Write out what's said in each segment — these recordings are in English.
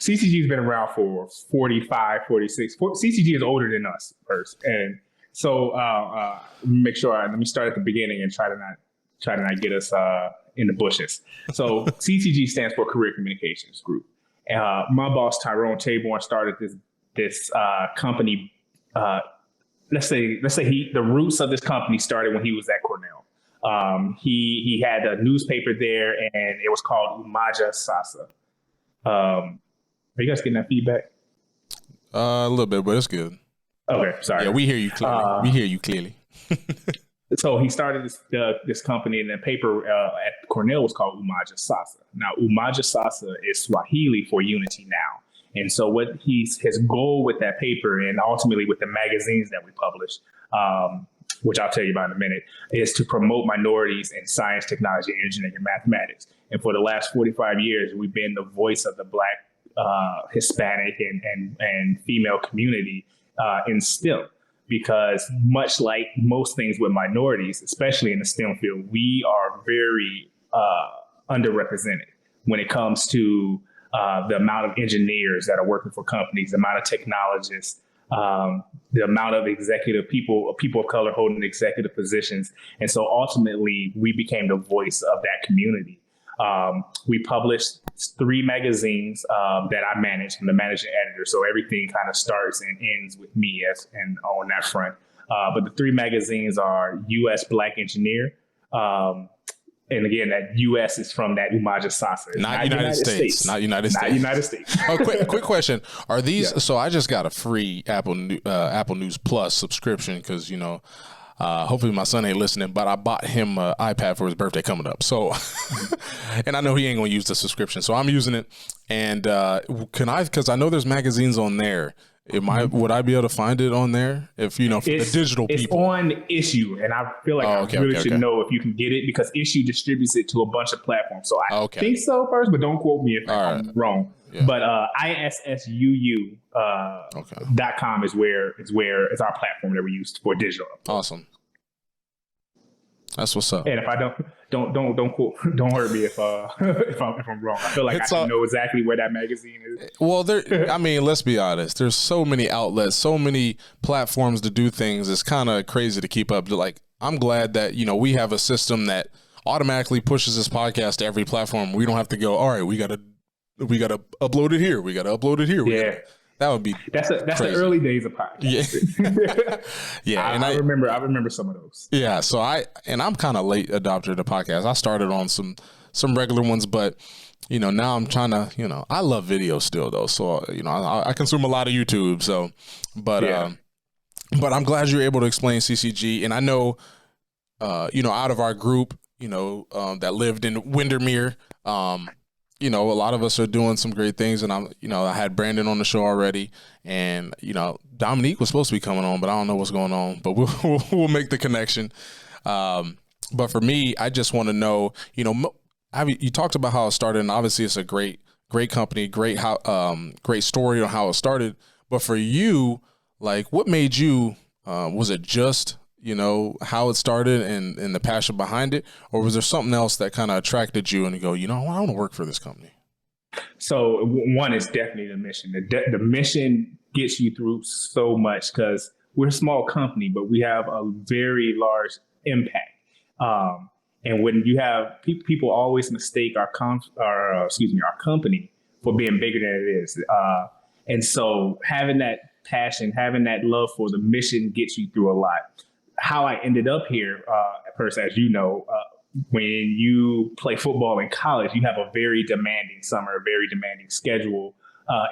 CCG has been around for 45, 46. CCG is older than us first. And so let me start at the beginning and try to not get us in the bushes. So CCG stands for Career Communications Group. My boss, Tyrone Taborn, started this company. Let's say the roots of this company started when he was at Cornell. He had a newspaper there, and it was called Umaja Sasa. Are you guys getting that feedback? A little bit, but it's good. Okay, sorry. Yeah, we hear you clearly. So he started this company, and the paper at Cornell was called Umaja Sasa. Now, Umaja Sasa is Swahili for unity now. And so what his goal with that paper, and ultimately with the magazines that we publish, which I'll tell you about in a minute, is to promote minorities in science, technology, engineering, and mathematics. And for the last 45 years, we've been the voice of the Black, Hispanic, and female community in STEM. Because much like most things with minorities, especially in the STEM field, we are very underrepresented when it comes to the amount of engineers that are working for companies, the amount of technologists, the amount of executive people of color holding executive positions. And so ultimately, we became the voice of that community. We published 3 magazines that I manage. I'm the managing editor, so everything kind of starts and ends with me and on that front. But the 3 magazines are U.S. Black Engineer. And again, that U.S. is from that Umaja Sasa. Not United States. Not United States. Not United States. Oh, quick question. Are these, So I just got a free Apple News Plus subscription because, hopefully my son ain't listening, but I bought him an iPad for his birthday coming up. So, and I know he ain't going to use the subscription, so I'm using it. And because I know there's magazines on there. Would I be able to find it on there for the digital people? It's on Issue, and I feel like I should know if you can get it because Issue distributes it to a bunch of platforms. So I think so first, but don't quote me if I'm wrong. Yeah. But ISSUU.com is it's our platform that we use for digital. Awesome. That's what's up. And if I don't hurt me if I'm wrong. I feel like I know exactly where that magazine is. Well, let's be honest. There's so many outlets, so many platforms to do things. It's kind of crazy to keep up. I'm glad that we have a system that automatically pushes this podcast to every platform. We don't have to go, all right, we got to upload it here. We got to upload it here. That would be that's the early days of podcasting. Yeah. And I remember some of those. Yeah. So I'm kind of late adopter to podcasts. I started on some regular ones, but now I'm trying to, I love video still though. So, I consume a lot of YouTube. So, but I'm glad you're able to explain CCG. And I know, out of our group, that lived in Windermere, a lot of us are doing some great things, and I had Brandon on the show already, and Dominique was supposed to be coming on, but I don't know what's going on. But we'll make the connection. But for me, I just want to know, you talked about how it started, and obviously it's a great company, great story on how it started. But for you, what made you? Was it just how it started and the passion behind it, or was there something else that kind of attracted you and you go, I want to work for this company? So one is definitely the mission. The mission gets you through so much because we're a small company, but we have a very large impact. And when you have people always mistake our company for being bigger than it is. And so having that passion, having that love for the mission gets you through a lot. How I ended up here, Perci, as you know, when you play football in college, you have a very demanding summer, a very demanding schedule.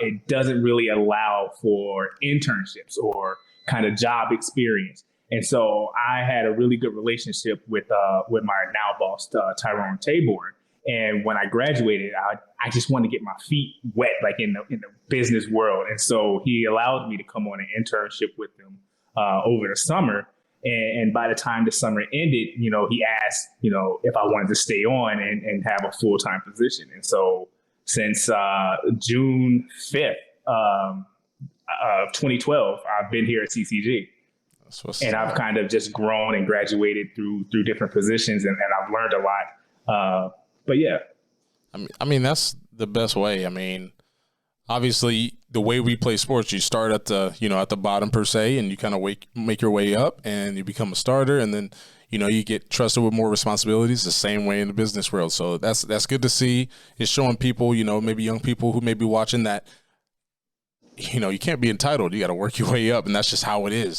It doesn't really allow for internships or kind of job experience. And so I had a really good relationship with my now boss, Tyrone Taborn. And when I graduated, I just wanted to get my feet wet, in the business world. And so he allowed me to come on an internship with him over the summer. And by the time the summer ended, he asked, if I wanted to stay on and have a full-time position. And so since June 5th of 2012, I've been here at CCG. And I've kind of just grown and graduated through different positions, and I've learned a lot. But yeah. I mean, that's the best way. I mean, obviously the way we play sports, you start at the, at the bottom per se, and you kind of make your way up and you become a starter. And then, you get trusted with more responsibilities the same way in the business world. So that's good to see. It's showing people, maybe young people who may be watching that, you can't be entitled. You got to work your way up, and that's just how it is.